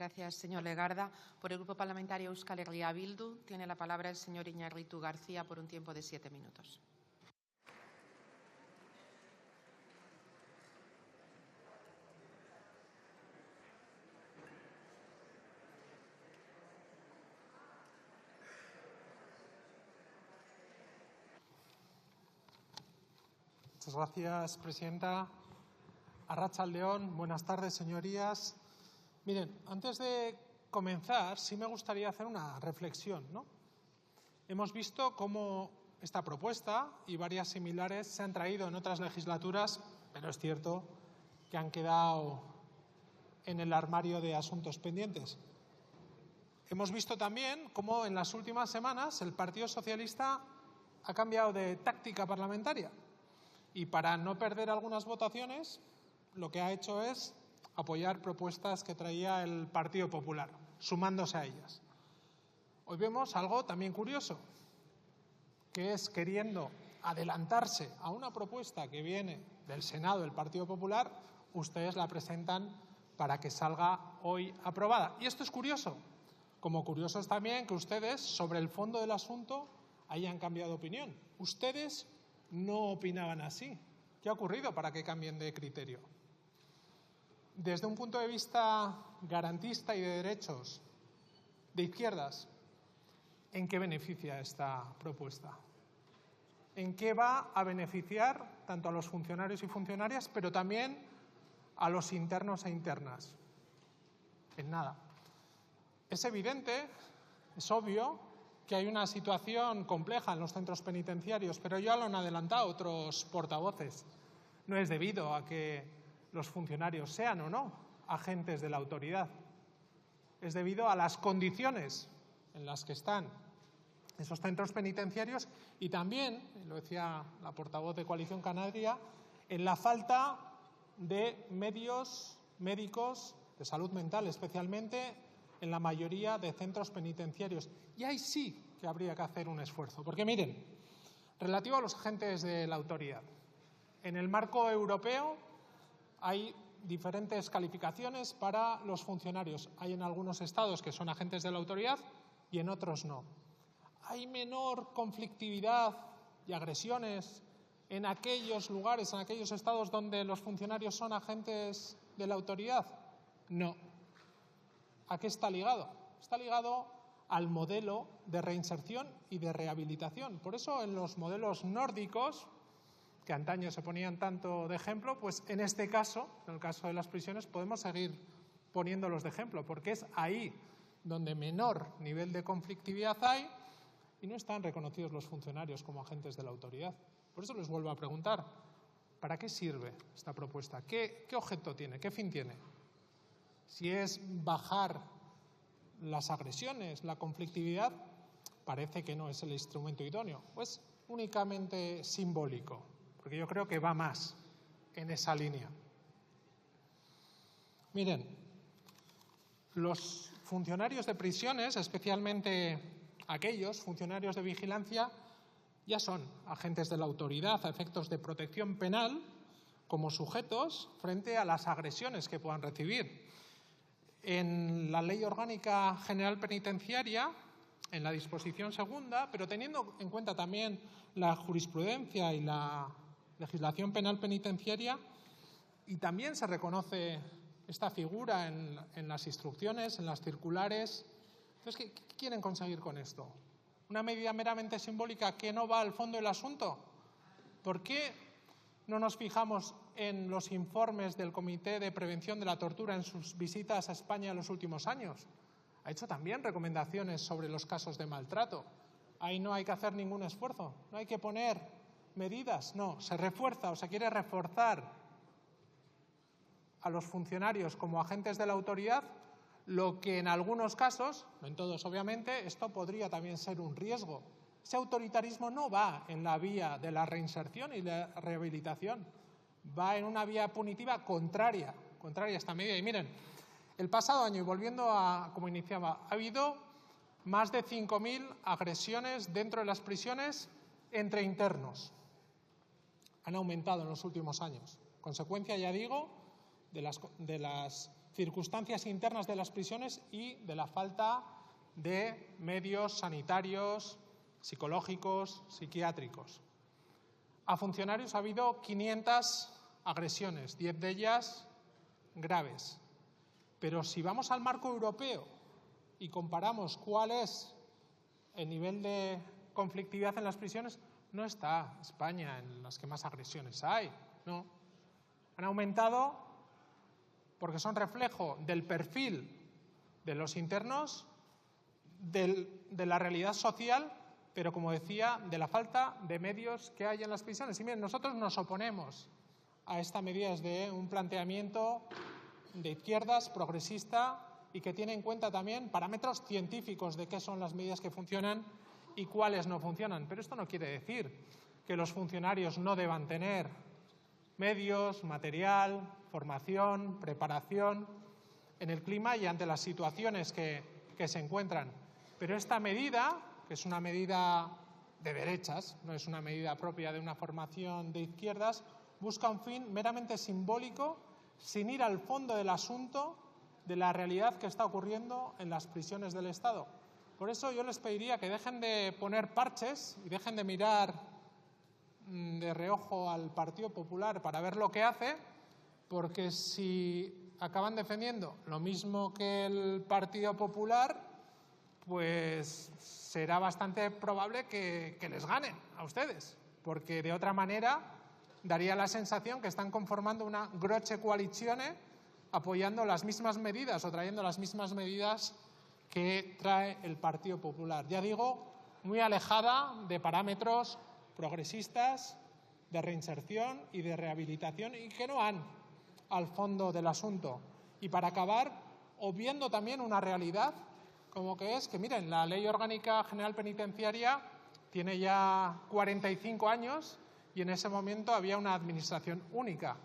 Gracias, señor Legarda. Por el Grupo Parlamentario Euskal Herria Bildu tiene la palabra el señor Iñárritu García por un tiempo de 7 minutos. Muchas gracias, presidenta. Arratsaldeon, buenas tardes, señorías. Miren, antes de comenzar, sí me gustaría hacer una reflexión, ¿no? Hemos visto cómo esta propuesta y varias similares se han traído en otras legislaturas, pero es cierto que han quedado en el armario de asuntos pendientes. Hemos visto también cómo en las últimas semanas el Partido Socialista ha cambiado de táctica parlamentaria y para no perder algunas votaciones lo que ha hecho es apoyar propuestas que traía el Partido Popular, sumándose a ellas. Hoy vemos algo también curioso, que es queriendo adelantarse a una propuesta que viene del Senado del Partido Popular, ustedes la presentan para que salga hoy aprobada. Y esto es curioso, como curioso es también que ustedes, sobre el fondo del asunto, hayan cambiado de opinión. Ustedes no opinaban así. ¿Qué ha ocurrido para que cambien de criterio? Desde un punto de vista garantista y de derechos, de izquierdas, ¿en qué beneficia esta propuesta? ¿En qué va a beneficiar tanto a los funcionarios y funcionarias, pero también a los internos e internas? En nada. Es evidente, es obvio, que hay una situación compleja en los centros penitenciarios, pero ya lo han adelantado otros portavoces. No es debido a que los funcionarios sean o no agentes de la autoridad. Es debido a las condiciones en las que están esos centros penitenciarios y también, lo decía la portavoz de Coalición Canaria, en la falta de medios médicos de salud mental, especialmente en la mayoría de centros penitenciarios. Y ahí sí que habría que hacer un esfuerzo. Porque miren, relativo a los agentes de la autoridad, en el marco europeo hay diferentes calificaciones para los funcionarios. Hay en algunos estados que son agentes de la autoridad y en otros no. ¿Hay menor conflictividad y agresiones en aquellos lugares, en aquellos estados donde los funcionarios son agentes de la autoridad? No. ¿A qué está ligado? Está ligado al modelo de reinserción y de rehabilitación. Por eso en los modelos nórdicos, que antaño se ponían tanto de ejemplo, pues en este caso, en el caso de las prisiones, podemos seguir poniéndolos de ejemplo, porque es ahí donde menor nivel de conflictividad hay y no están reconocidos los funcionarios como agentes de la autoridad. Por eso les vuelvo a preguntar, ¿para qué sirve esta propuesta? ¿Qué objeto tiene? ¿Qué fin tiene? Si es bajar las agresiones, la conflictividad, parece que no es el instrumento idóneo. Pues únicamente simbólico, porque yo creo que va más en esa línea. Miren, los funcionarios de prisiones, especialmente aquellos funcionarios de vigilancia, ya son agentes de la autoridad a efectos de protección penal como sujetos frente a las agresiones que puedan recibir. En la Ley Orgánica General Penitenciaria, en la disposición segunda, pero teniendo en cuenta también la jurisprudencia y la legislación penal penitenciaria, y también se reconoce esta figura en las instrucciones, en las circulares. Entonces, ¿qué quieren conseguir con esto? ¿Una medida meramente simbólica que no va al fondo del asunto? ¿Por qué no nos fijamos en los informes del Comité de Prevención de la Tortura en sus visitas a España en los últimos años? Ha hecho también recomendaciones sobre los casos de maltrato. Ahí no hay que hacer ningún esfuerzo, no hay que poner medidas, no, se refuerza o se quiere reforzar a los funcionarios como agentes de la autoridad, lo que en algunos casos, no en todos obviamente, esto podría también ser un riesgo. Ese autoritarismo no va en la vía de la reinserción y la rehabilitación, va en una vía punitiva contraria a esta medida. Y miren, el pasado año, y volviendo a como iniciaba, ha habido más de 5.000 agresiones dentro de las prisiones entre internos. Han aumentado en los últimos años. Consecuencia, ya digo, de las circunstancias internas de las prisiones y de la falta de medios sanitarios, psicológicos, psiquiátricos. A funcionarios ha habido 500 agresiones, 10 de ellas graves. Pero si vamos al marco europeo y comparamos cuál es el nivel de conflictividad en las prisiones, no está España en las que más agresiones hay, no. Han aumentado porque son reflejo del perfil de los internos, de la realidad social, pero, como decía, de la falta de medios que hay en las prisiones. Y miren, nosotros nos oponemos a esta medida desde un planteamiento de izquierdas, progresista, y que tiene en cuenta también parámetros científicos de qué son las medidas que funcionan y cuáles no funcionan. Pero esto no quiere decir que los funcionarios no deban tener medios, material, formación, preparación en el clima y ante las situaciones que se encuentran. Pero esta medida, que es una medida de derechas, no es una medida propia de una formación de izquierdas, busca un fin meramente simbólico, sin ir al fondo del asunto de la realidad que está ocurriendo en las prisiones del Estado. Por eso yo les pediría que dejen de poner parches y dejen de mirar de reojo al Partido Popular para ver lo que hace, porque si acaban defendiendo lo mismo que el Partido Popular, pues será bastante probable que les ganen a ustedes, porque de otra manera daría la sensación que están conformando una groche coalizione apoyando las mismas medidas o trayendo las mismas medidas que trae el Partido Popular. Ya digo, muy alejada de parámetros progresistas, de reinserción y de rehabilitación, y que no van al fondo del asunto. Y para acabar, obviando también una realidad, como que es que, miren, la Ley Orgánica General Penitenciaria tiene ya 45 años y en ese momento había una administración única.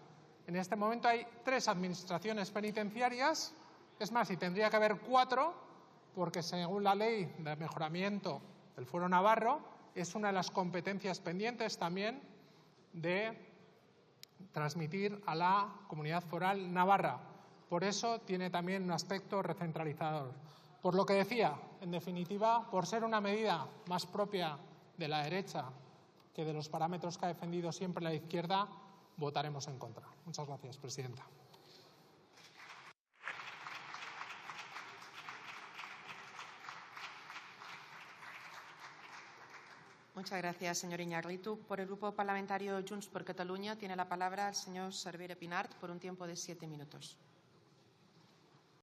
En este momento hay 3 administraciones penitenciarias, es más, y tendría que haber 4, porque según la Ley de Mejoramiento del Fuero Navarro, es una de las competencias pendientes también de transmitir a la Comunidad Foral Navarra. Por eso tiene también un aspecto recentralizador. Por lo que decía, en definitiva, por ser una medida más propia de la derecha que de los parámetros que ha defendido siempre la izquierda, votaremos en contra. Muchas gracias, presidenta. Muchas gracias, señor Iñárritu. Por el Grupo Parlamentario Junts per Catalunya tiene la palabra el señor Cervera Pinart por un tiempo de 7 minutos.